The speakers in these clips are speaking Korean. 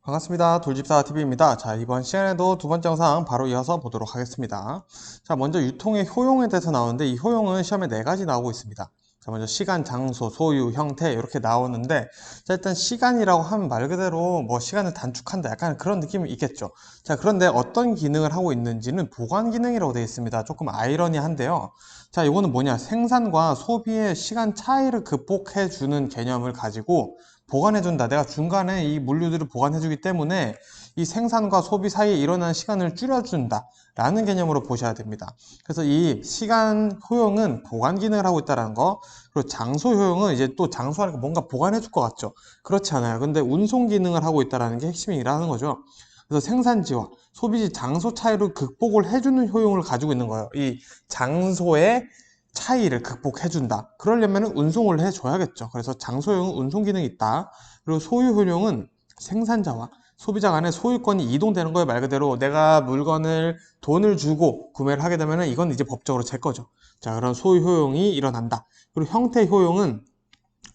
반갑습니다. 돌집사TV입니다. 자, 이번 시간에도 두 번째 영상 바로 이어서 보도록 하겠습니다. 자, 먼저 유통의 효용에 대해서 나오는데 이 효용은 시험에 네 가지 나오고 있습니다. 자, 먼저 시간, 장소, 소유, 형태 이렇게 나오는데 자, 일단 시간이라고 하면 말 그대로 뭐 시간을 단축한다 약간 그런 느낌이 있겠죠. 자, 그런데 어떤 기능을 하고 있는지는 보관 기능이라고 되어 있습니다. 조금 아이러니한데요. 자, 이거는 뭐냐? 생산과 소비의 시간 차이를 극복해 주는 개념을 가지고 보관해준다. 내가 중간에 이 물류들을 보관해주기 때문에 이 생산과 소비 사이에 일어나는 시간을 줄여준다 라는 개념으로 보셔야 됩니다. 그래서 이 시간 효용은 보관 기능을 하고 있다는 거, 그리고 장소 효용은 이제 또 장소하니까 뭔가 보관해줄 것 같죠. 그렇지 않아요. 근데 운송 기능을 하고 있다는 게 핵심이라는 거죠. 그래서 생산지와 소비지 장소 차이를 극복을 해주는 효용을 가지고 있는 거예요. 이 장소의 차이를 극복해준다. 그러려면 운송을 해줘야겠죠. 그래서 장소용은 운송 기능이 있다. 그리고 소유 효용은 생산자와 소비자 간의 소유권이 이동되는 거예요. 말 그대로 내가 물건을 돈을 주고 구매를 하게 되면 이건 이제 법적으로 제 거죠. 자, 그런 소유 효용이 일어난다. 그리고 형태 효용은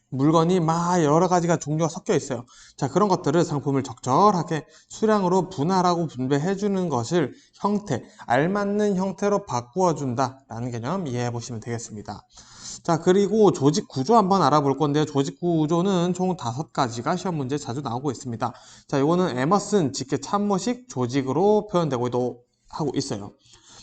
물건이 막 여러 가지가 종류가 섞여 있어요. 자, 그런 것들을 상품을 적절하게 수량으로 분할하고 분배해 주는 것을 형태, 알맞는 형태로 바꾸어 준다 라는 개념 이해해 보시면 되겠습니다. 자, 그리고 조직 구조 한번 알아볼 건데요. 조직 구조는 총 5가지가 시험 문제에 자주 나오고 있습니다. 자, 이거는 에머슨 직계 참모식 조직으로 표현되고도 하고 있어요.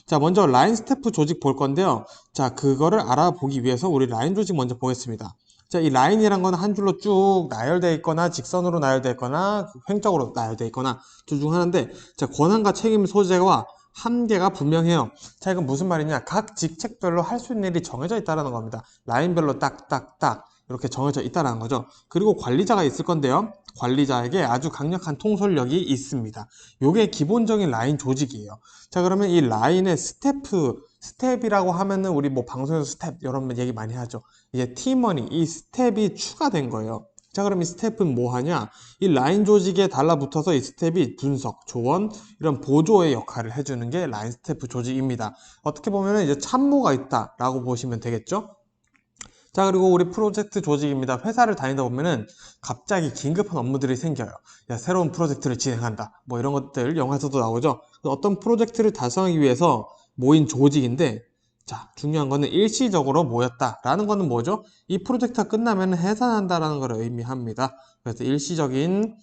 자, 먼저 라인 스태프 조직 볼 건데요. 자, 그거를 알아보기 위해서 우리 라인 조직 먼저 보겠습니다. 자, 이 라인이란 건 한 줄로 쭉 나열되어 있거나 직선으로 나열되어 있거나 횡적으로 나열되어 있거나 둘 중 하나인데, 자, 권한과 책임 소재와 한계가 분명해요. 자, 이건 무슨 말이냐? 각 직책별로 할 수 있는 일이 정해져 있다는 겁니다. 라인별로 딱딱딱 이렇게 정해져 있다는 거죠. 그리고 관리자가 있을 건데요. 관리자에게 아주 강력한 통솔력이 있습니다. 이게 기본적인 라인 조직이에요. 자, 그러면 이 라인의 스텝이라고 하면은 우리 뭐 방송에서 스텝 이런 얘기 많이 하죠. 이제 팀원이 이 스텝이 추가된 거예요. 자, 그럼 이 스텝은 뭐 하냐? 이 라인 조직에 달라붙어서 이 스텝이 분석, 조언, 이런 보조의 역할을 해주는 게 라인 스태프 조직입니다. 어떻게 보면 이제 참모가 있다라고 보시면 되겠죠? 자, 그리고 우리 프로젝트 조직입니다. 회사를 다니다 보면은 갑자기 긴급한 업무들이 생겨요. 야, 새로운 프로젝트를 진행한다. 뭐 이런 것들 영화에서도 나오죠. 어떤 프로젝트를 달성하기 위해서 모인 조직인데, 자, 중요한 거는 일시적으로 모였다라는 거는 뭐죠? 이 프로젝트가 끝나면 해산한다라는 걸 의미합니다. 그래서 일시적인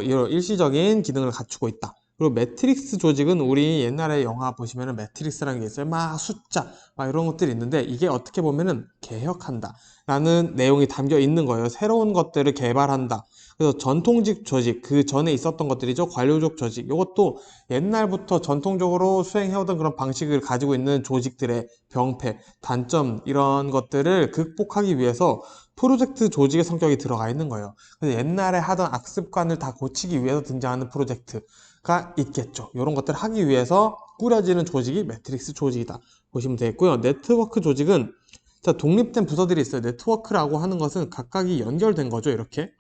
이런 일시적인 기능을 갖추고 있다. 그리고 매트릭스 조직은 우리 옛날에 영화 보시면은 매트릭스라는 게 있어요. 막 숫자, 막 이런 것들이 있는데 이게 어떻게 보면은 개혁한다 라는 내용이 담겨 있는 거예요. 새로운 것들을 개발한다. 그래서 전통직 조직, 그 전에 있었던 것들이죠. 관료적 조직. 이것도 옛날부터 전통적으로 수행해오던 그런 방식을 가지고 있는 조직들의 병폐, 단점 이런 것들을 극복하기 위해서 프로젝트 조직의 성격이 들어가 있는 거예요. 그래서 옛날에 하던 악습관을 다 고치기 위해서 등장하는 프로젝트가 있겠죠. 이런 것들을 하기 위해서 꾸려지는 조직이 매트릭스 조직이다 보시면 되겠고요. 네트워크 조직은 자, 독립된 부서들이 있어요. 네트워크라고 하는 것은 각각이 연결된 거죠. 이렇게.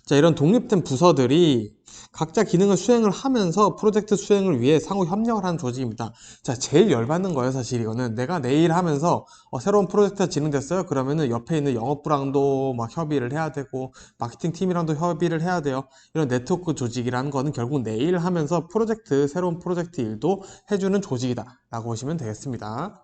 자, 이런 독립된 부서들이 각자 기능을 수행을 하면서 프로젝트 수행을 위해 상호 협력을 하는 조직입니다. 자, 제일 열받는 거예요, 사실 이거는. 내가 내일 하면서 새로운 프로젝트가 진행됐어요. 그러면은 옆에 있는 영업부랑도 막 협의를 해야 되고, 마케팅 팀이랑도 협의를 해야 돼요. 이런 네트워크 조직이라는 거는 결국 내일 하면서 새로운 프로젝트 일도 해주는 조직이다라고 보시면 되겠습니다.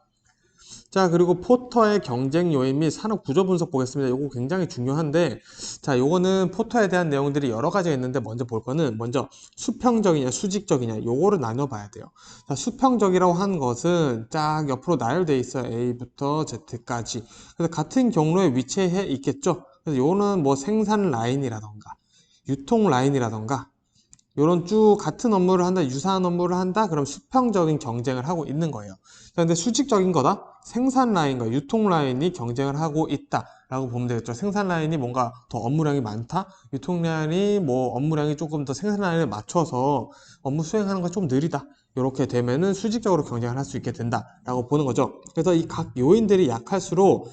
자, 그리고 포터의 경쟁 요인 및 산업 구조 분석 보겠습니다. 요거 굉장히 중요한데, 자, 요거는 포터에 대한 내용들이 여러 가지가 있는데, 먼저 볼 거는, 먼저 수평적이냐, 수직적이냐, 요거를 나눠봐야 돼요. 자, 수평적이라고 하는 것은 쫙 옆으로 나열되어 있어요. A부터 Z까지. 그래서 같은 경로에 위치해 있겠죠? 그래서 요거는 뭐 생산 라인이라던가, 유통 라인이라던가, 요런 쭉 같은 업무를 한다, 유사한 업무를 한다, 그럼 수평적인 경쟁을 하고 있는 거예요. 자, 근데 수직적인 거다? 생산 라인과 유통 라인이 경쟁을 하고 있다 라고 보면 되겠죠. 생산 라인이 뭔가 더 업무량이 많다, 유통 라인이 뭐 업무량이 조금 더 생산 라인에 맞춰서 업무 수행하는 거 좀 느리다, 이렇게 되면은 수직적으로 경쟁을 할 수 있게 된다 라고 보는 거죠. 그래서 이 각 요인들이 약할수록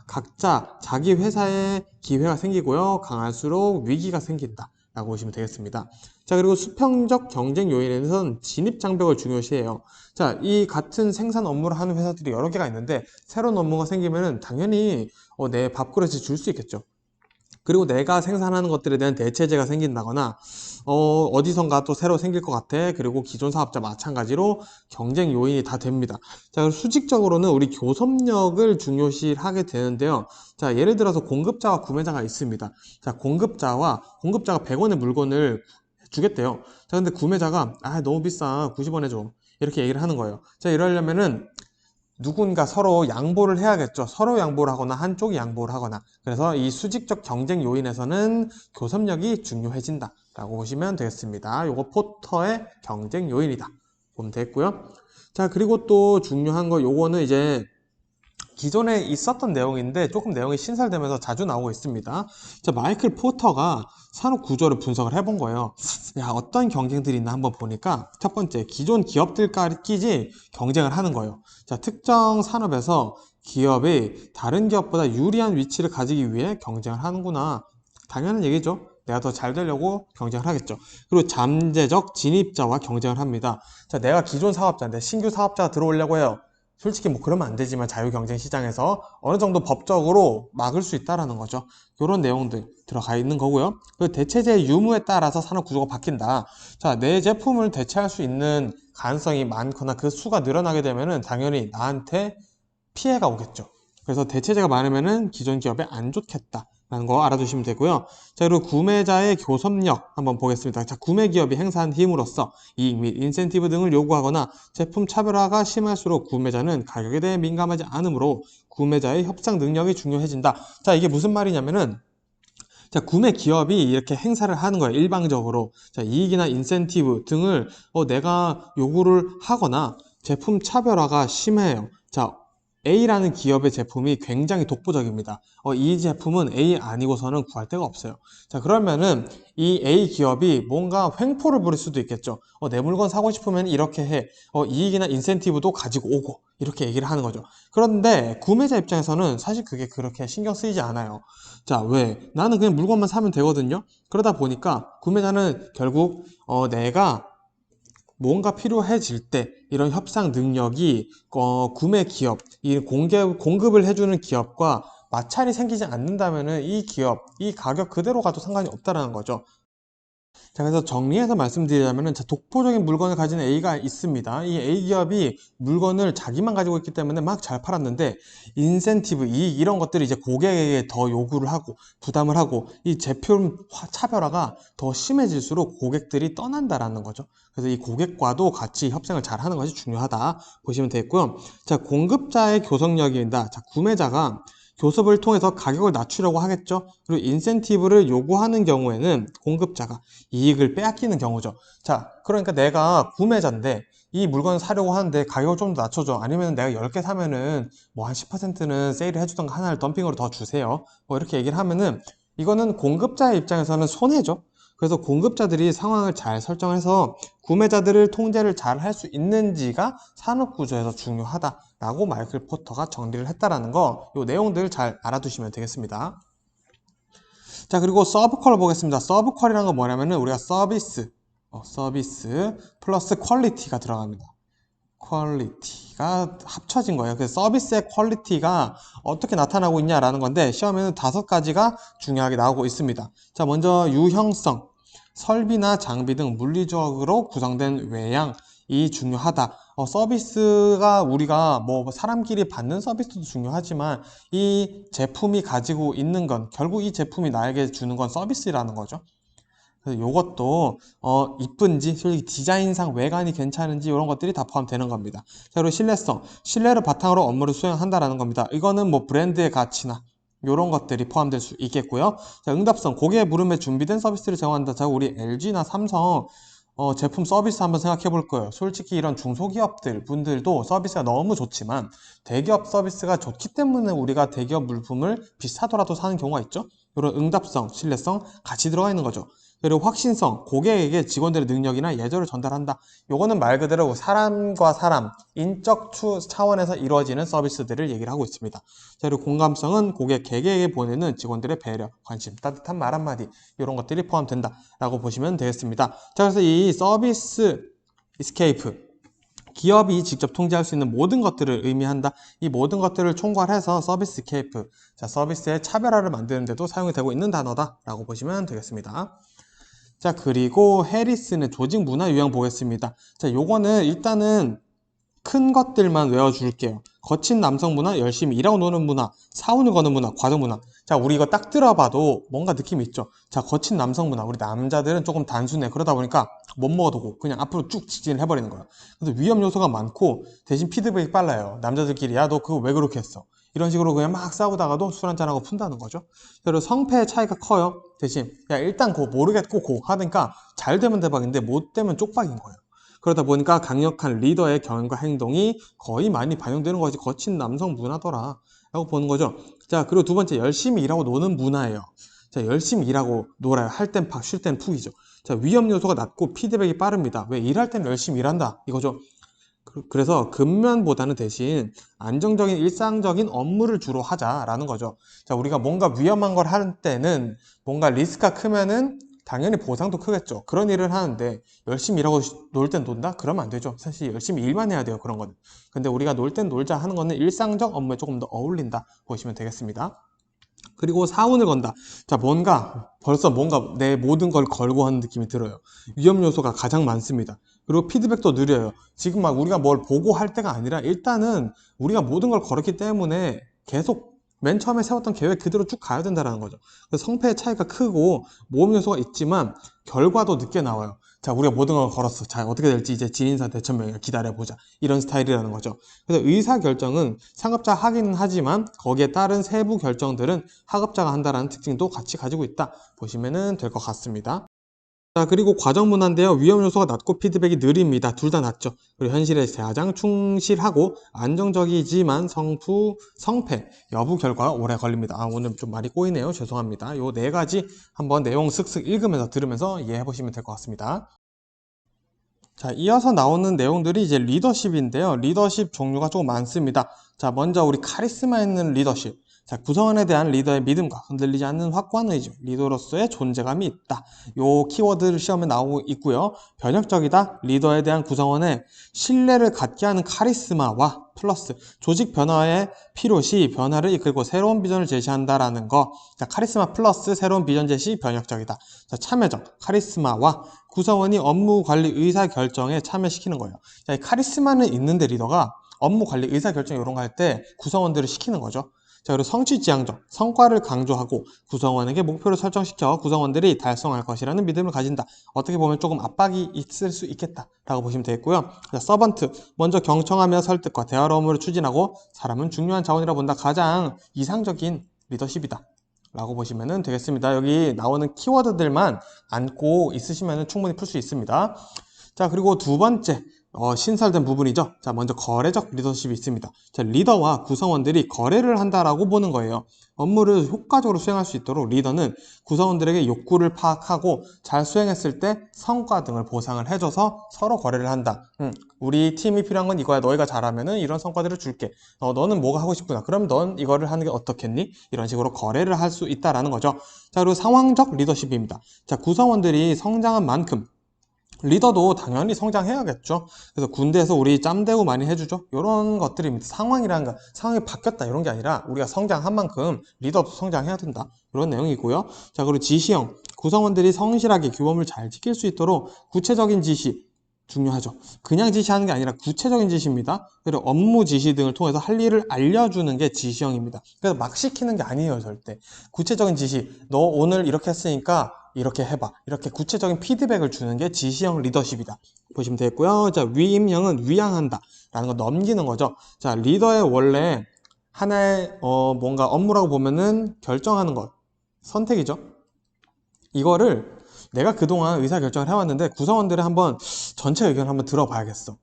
각자 자기 회사에 기회가 생기고요, 강할수록 위기가 생긴다 라고 보시면 되겠습니다. 자, 그리고 수평적 경쟁 요인에서는 진입 장벽을 중요시해요. 자, 이 같은 생산 업무를 하는 회사들이 여러 개가 있는데 새로운 업무가 생기면은 당연히 내 밥그릇을 줄 수 있겠죠. 그리고 내가 생산하는 것들에 대한 대체제가 생긴다거나 어디선가 또 새로 생길 것 같아. 그리고 기존 사업자 마찬가지로 경쟁 요인이 다 됩니다. 자, 그럼 수직적으로는 우리 교섭력을 중요시하게 되는데요. 자, 예를 들어서 공급자와 구매자가 있습니다. 자, 공급자가 100원의 물건을 주겠대요. 자, 근데 구매자가 너무 비싸. 90원 해줘. 이렇게 얘기를 하는 거예요. 자, 이러려면은 누군가 서로 양보를 해야겠죠. 서로 양보를 하거나 한쪽이 양보를 하거나. 그래서 이 수직적 경쟁 요인에서는 교섭력이 중요해진다 라고 보시면 되겠습니다. 요거 포터의 경쟁 요인이다 보면 되겠고요. 자, 그리고 또 중요한 거 요거는 이제 기존에 있었던 내용인데 조금 내용이 신설되면서 자주 나오고 있습니다. 자, 마이클 포터가 산업 구조를 분석을 해본 거예요. 어떤 경쟁들이 있나 한번 보니까 첫 번째, 기존 기업들끼리 경쟁을 하는 거예요. 자, 특정 산업에서 기업이 다른 기업보다 유리한 위치를 가지기 위해 경쟁을 하는구나. 당연한 얘기죠. 내가 더 잘 되려고 경쟁을 하겠죠. 그리고 잠재적 진입자와 경쟁을 합니다. 자, 내가 기존 사업자인데 신규 사업자가 들어오려고 해요. 솔직히 뭐 그러면 안 되지만 자유경쟁 시장에서 어느 정도 법적으로 막을 수 있다라는 거죠. 이런 내용들 들어가 있는 거고요. 그 대체제의 유무에 따라서 산업 구조가 바뀐다. 자, 내 제품을 대체할 수 있는 가능성이 많거나 그 수가 늘어나게 되면은 당연히 나한테 피해가 오겠죠. 그래서 대체제가 많으면은 기존 기업에 안 좋겠다 라는 거 알아두시면 되고요. 자, 그리고 구매자의 교섭력 한번 보겠습니다. 자, 구매 기업이 행사한 힘으로써 이익 및 인센티브 등을 요구하거나 제품 차별화가 심할수록 구매자는 가격에 대해 민감하지 않으므로 구매자의 협상 능력이 중요해진다. 자, 이게 무슨 말이냐면은 자, 구매 기업이 이렇게 행사를 하는 거예요. 일방적으로. 자, 이익이나 인센티브 등을 내가 요구를 하거나 제품 차별화가 심해요. 자, A라는 기업의 제품이 굉장히 독보적입니다. 이 제품은 A 아니고서는 구할 데가 없어요. 자, 그러면은 이 A 기업이 뭔가 횡포를 부릴 수도 있겠죠. 내 물건 사고 싶으면 이렇게 해. 이익이나 인센티브도 가지고 오고. 이렇게 얘기를 하는 거죠. 그런데 구매자 입장에서는 사실 그게 그렇게 신경 쓰이지 않아요. 자, 왜? 나는 그냥 물건만 사면 되거든요. 그러다 보니까 구매자는 결국 내가 뭔가 필요해질 때 이런 협상 능력이 구매 기업, 공급을 해주는 기업과 마찰이 생기지 않는다면은 이 기업, 이 가격 그대로 가도 상관이 없다라는 거죠. 자, 그래서 정리해서 말씀드리자면은 독보적인 물건을 가진 A가 있습니다. 이 A 기업이 물건을 자기만 가지고 있기 때문에 막 잘 팔았는데 인센티브, 이익 이런 것들이 이제 고객에게 더 요구를 하고 부담을 하고 이 제품 차별화가 더 심해질수록 고객들이 떠난다라는 거죠. 그래서 이 고객과도 같이 협상을 잘 하는 것이 중요하다 보시면 되겠고요. 자, 공급자의 교섭력입니다. 자, 구매자가 교섭을 통해서 가격을 낮추려고 하겠죠. 그리고 인센티브를 요구하는 경우에는 공급자가 이익을 빼앗기는 경우죠. 자, 그러니까 내가 구매자인데 이 물건을 사려고 하는데 가격을 좀 더 낮춰줘. 아니면 내가 10개 사면은 뭐 한 10%는 세일을 해주던가 하나를 덤핑으로 더 주세요. 뭐 이렇게 얘기를 하면은 이거는 공급자의 입장에서는 손해죠. 그래서 공급자들이 상황을 잘 설정해서 구매자들을 통제를 잘 할 수 있는지가 산업 구조에서 중요하다라고 마이클 포터가 정리를 했다라는 거, 이 내용들 잘 알아두시면 되겠습니다. 자, 그리고 서브컬 보겠습니다. 서브컬이라는 건 뭐냐면은 우리가 서비스 플러스 퀄리티가 들어갑니다. 퀄리티가 합쳐진 거예요. 그래서 서비스의 퀄리티가 어떻게 나타나고 있냐라는 건데 시험에는 5가지가 중요하게 나오고 있습니다. 자, 먼저 유형성, 설비나 장비 등 물리적으로 구성된 외양이 중요하다. 서비스가 우리가 뭐 사람끼리 받는 서비스도 중요하지만 이 제품이 가지고 있는 건 결국 이 제품이 나에게 주는 건 서비스라는 거죠. 그래서 요것도 이쁜지 솔직히 디자인상 외관이 괜찮은지 이런 것들이 다 포함되는 겁니다. 자, 그리고 신뢰성, 신뢰를 바탕으로 업무를 수행한다라는 겁니다. 이거는 뭐 브랜드의 가치나 이런 것들이 포함될 수 있겠고요. 자, 응답성, 고객의 물음에 준비된 서비스를 제공한다. 자, 우리 LG나 삼성 제품 서비스 한번 생각해 볼 거예요. 솔직히 이런 중소기업들 분들도 서비스가 너무 좋지만 대기업 서비스가 좋기 때문에 우리가 대기업 물품을 비싸더라도 사는 경우가 있죠. 이런 응답성, 신뢰성 같이 들어가 있는 거죠. 그리고 확신성, 고객에게 직원들의 능력이나 예절을 전달한다. 요거는 말 그대로 사람과 사람, 인적 차원에서 이루어지는 서비스들을 얘기를 하고 있습니다. 자, 그리고 공감성은 고객에게 보내는 직원들의 배려, 관심, 따뜻한 말 한마디 이런 것들이 포함된다라고 보시면 되겠습니다. 자, 그래서 이 서비스 이스케이프 기업이 직접 통제할 수 있는 모든 것들을 의미한다. 이 모든 것들을 총괄해서 서비스 케이프, 자, 서비스의 차별화를 만드는 데도 사용이 되고 있는 단어다라고 보시면 되겠습니다. 자, 그리고 해리슨의 조직 문화 유형 보겠습니다. 자, 요거는 일단은 큰 것들만 외워줄게요. 거친 남성 문화, 열심히 일하고 노는 문화, 사운을 거는 문화, 과정 문화. 자, 우리 이거 딱 들어봐도 뭔가 느낌이 있죠. 자, 거친 남성 문화. 우리 남자들은 조금 단순해. 그러다 보니까 못 먹어도 그냥 앞으로 쭉 직진을 해버리는 거야. 그래서 위험 요소가 많고 대신 피드백이 빨라요. 남자들끼리 야, 너 그거 왜 그렇게 했어? 이런 식으로 그냥 막 싸우다가도 술 한잔하고 푼다는 거죠. 그리고 성패의 차이가 커요. 대신 야, 일단 그거 모르겠고 고 하니까 잘 되면 대박인데 못 되면 쪽박인 거예요. 그러다 보니까 강력한 리더의 경험과 행동이 거의 많이 반영되는 것이 거친 남성 문화더라 라고 보는 거죠. 자, 그리고 두 번째, 열심히 일하고 노는 문화예요. 자, 열심히 일하고 놀아요. 할 땐 팍, 쉴 땐 푹이죠. 자, 위험 요소가 낮고 피드백이 빠릅니다. 왜? 일할 때는 열심히 일한다 이거죠. 그래서 근면보다는 대신 안정적인 일상적인 업무를 주로 하자라는 거죠. 자, 우리가 뭔가 위험한 걸 할 때는 뭔가 리스크가 크면은 당연히 보상도 크겠죠. 그런 일을 하는데 열심히 일하고 놀 땐 논다? 그러면 안 되죠. 사실 열심히 일만 해야 돼요. 그런 거는. 근데 우리가 놀 땐 놀자 하는 거는 일상적 업무에 조금 더 어울린다 보시면 되겠습니다. 그리고 사운을 건다. 자, 벌써 뭔가 내 모든 걸 걸고 하는 느낌이 들어요. 위험 요소가 가장 많습니다. 그리고 피드백도 느려요. 지금 막 우리가 뭘 보고 할 때가 아니라 일단은 우리가 모든 걸 걸었기 때문에 계속 맨 처음에 세웠던 계획 그대로 쭉 가야 된다는 거죠. 그래서 성패의 차이가 크고 모험 요소가 있지만 결과도 늦게 나와요. 자, 우리가 모든 걸 걸었어. 자, 어떻게 될지 이제 지인사 대천명이가 기다려보자. 이런 스타일이라는 거죠. 그래서 의사결정은 상급자 하기는 하지만 거기에 따른 세부 결정들은 하급자가 한다는 특징도 같이 가지고 있다 보시면 될 것 같습니다. 자, 그리고 과정 문화인데요. 위험 요소가 낮고 피드백이 느립니다. 둘 다 낮죠. 그리고 현실에 가장 충실하고 안정적이지만 성패, 여부 결과가 오래 걸립니다. 아, 오늘 좀 말이 꼬이네요. 죄송합니다. 요 네 가지 한번 내용 슥슥 읽으면서 들으면서 이해해 보시면 될 것 같습니다. 자, 이어서 나오는 내용들이 이제 리더십인데요. 리더십 종류가 조금 많습니다. 자, 먼저 우리 카리스마 있는 리더십. 자, 구성원에 대한 리더의 믿음과 흔들리지 않는 확고한 의지, 리더로서의 존재감이 있다. 요 키워드를 시험에 나오고 있고요. 변혁적이다. 리더에 대한 구성원의 신뢰를 갖게 하는 카리스마와 플러스 조직 변화에 필요시 변화를 이끌고 새로운 비전을 제시한다라는 거. 자, 카리스마 플러스 새로운 비전 제시 변혁적이다. 자, 참여적 카리스마와 구성원이 업무 관리 의사 결정에 참여시키는 거예요. 자, 이 카리스마는 있는데 리더가 업무 관리 의사 결정 이런 거 할 때 구성원들을 시키는 거죠. 자, 그리고 성취지향적, 성과를 강조하고 구성원에게 목표를 설정시켜 구성원들이 달성할 것이라는 믿음을 가진다. 어떻게 보면 조금 압박이 있을 수 있겠다라고 보시면 되겠고요. 자, 서번트, 먼저 경청하며 설득과 대화로 업무를 추진하고 사람은 중요한 자원이라 본다. 가장 이상적인 리더십이다. 라고 보시면 되겠습니다. 여기 나오는 키워드들만 안고 있으시면 충분히 풀 수 있습니다. 자, 그리고 두 번째 신설된 부분이죠. 자, 먼저 거래적 리더십이 있습니다. 자, 리더와 구성원들이 거래를 한다라고 보는 거예요. 업무를 효과적으로 수행할 수 있도록 리더는 구성원들에게 욕구를 파악하고 잘 수행했을 때 성과 등을 보상을 해줘서 서로 거래를 한다. 우리 팀이 필요한 건 이거야. 너희가 잘하면은 이런 성과들을 줄게. 너는 뭐가 하고 싶구나. 그럼 넌 이거를 하는 게 어떻겠니? 이런 식으로 거래를 할 수 있다라는 거죠. 자, 그리고 상황적 리더십입니다. 자, 구성원들이 성장한 만큼 리더도 당연히 성장해야겠죠. 그래서 군대에서 우리 짬대우 많이 해주죠. 이런 것들입니다. 상황이라는 거, 상황이 바뀌었다 이런 게 아니라 우리가 성장한 만큼 리더도 성장해야 된다. 이런 내용이고요. 자, 그리고 지시형. 구성원들이 성실하게 규범을 잘 지킬 수 있도록 구체적인 지시, 중요하죠. 그냥 지시하는 게 아니라 구체적인 지시입니다. 그리고 업무 지시 등을 통해서 할 일을 알려주는 게 지시형입니다. 그래서 막 시키는 게 아니에요, 절대. 구체적인 지시. 너 오늘 이렇게 했으니까 이렇게 해봐. 이렇게 구체적인 피드백을 주는 게 지시형 리더십이다. 보시면 되겠고요. 자, 위임형은 위양한다. 라는 거 넘기는 거죠. 자, 리더의 원래 하나의 뭔가 업무라고 보면은 결정하는 것. 선택이죠. 이거를 내가 그동안 의사결정을 해왔는데 구성원들의 한번 전체 의견을 한번 들어봐야겠어.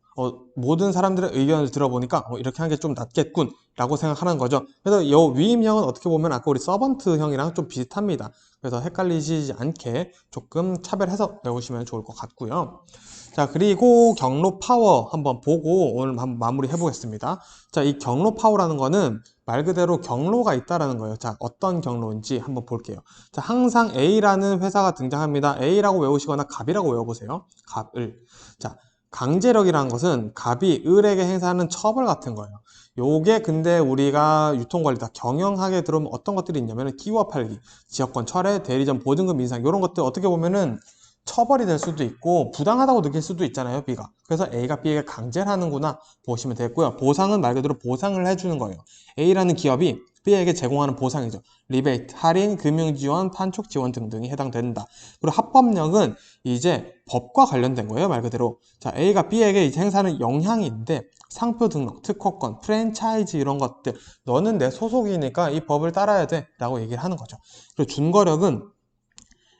모든 사람들의 의견을 들어보니까 이렇게 하는 게 좀 낫겠군 라고 생각하는 거죠. 그래서 이 위임형은 어떻게 보면 아까 우리 서번트형이랑 좀 비슷합니다. 그래서 헷갈리지 않게 조금 차별해서 외우시면 좋을 것 같고요. 자, 그리고 경로 파워 한번 보고 오늘 한번 마무리 해보겠습니다. 자, 이 경로 파워라는 거는 말 그대로 경로가 있다라는 거예요. 자, 어떤 경로인지 한번 볼게요. 자, 항상 A라는 회사가 등장합니다. A라고 외우시거나 갑이라고 외워보세요. 갑을. 자, 강제력이라는 것은 갑이 을에게 행사하는 처벌 같은 거예요. 요게 근데 우리가 유통관리 다 경영하게 들어오면 어떤 것들이 있냐면 끼워 팔기, 지역권 철회, 대리점 보증금 인상 이런 것들 어떻게 보면은 처벌이 될 수도 있고 부당하다고 느낄 수도 있잖아요, B가. 그래서 A가 B에게 강제를 하는구나 보시면 되겠고요. 보상은 말 그대로 보상을 해주는 거예요. A라는 기업이 B에게 제공하는 보상이죠. 리베이트, 할인, 금융지원, 판촉 지원 등등이 해당된다. 그리고 합법력은 이제 법과 관련된 거예요, 말 그대로. 자, A가 B에게 이제 행사하는 영향인데 상표 등록, 특허권, 프랜차이즈 이런 것들 너는 내 소속이니까 이 법을 따라야 돼 라고 얘기를 하는 거죠. 그리고 준거력은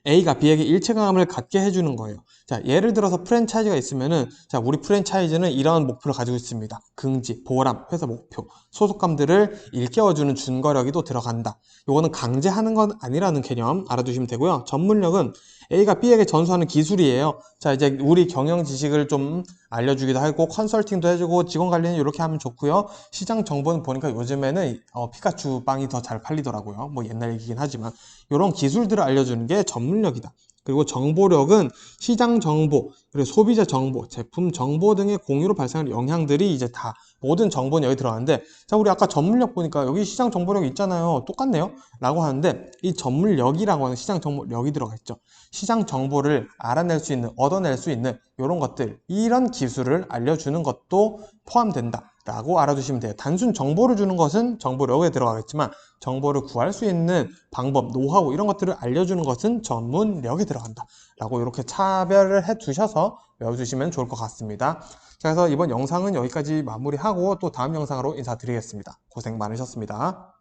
A가 B에게 일체감을 갖게 해주는 거예요. 자, 예를 들어서 프랜차이즈가 있으면은, 자, 우리 프랜차이즈는 이런 목표를 가지고 있습니다. 긍지, 보람, 회사 목표, 소속감들을 일깨워주는 준거력이 또 들어간다. 요거는 강제하는 건 아니라는 개념 알아두시면 되고요. 전문력은 A가 B에게 전수하는 기술이에요. 자, 이제 우리 경영 지식을 좀 알려주기도 하고, 컨설팅도 해주고, 직원 관리는 이렇게 하면 좋고요. 시장 정보는 보니까 요즘에는 피카츄 빵이 더 잘 팔리더라고요. 뭐 옛날 얘기긴 하지만. 이런 기술들을 알려주는 게 전문력이다. 그리고 정보력은 시장 정보, 그리고 소비자 정보, 제품 정보 등의 공유로 발생하는 영향들이 이제 다 모든 정보는 여기 들어가는데, 자, 우리 아까 전문력 보니까 여기 시장 정보력 있잖아요. 똑같네요. 라고 하는데 이 전문력이라고 하는 시장 정보력이 들어가 있죠. 시장 정보를 알아낼 수 있는, 얻어낼 수 있는 이런 것들, 이런 기술을 알려주는 것도 포함된다 라고 알아두시면 돼요. 단순 정보를 주는 것은 정보력에 들어가겠지만 정보를 구할 수 있는 방법, 노하우 이런 것들을 알려주는 것은 전문력에 들어간다 라고 이렇게 차별을 해 두셔서 외워주시면 좋을 것 같습니다. 자, 그래서 이번 영상은 여기까지 마무리하고 또 다음 영상으로 인사드리겠습니다. 고생 많으셨습니다.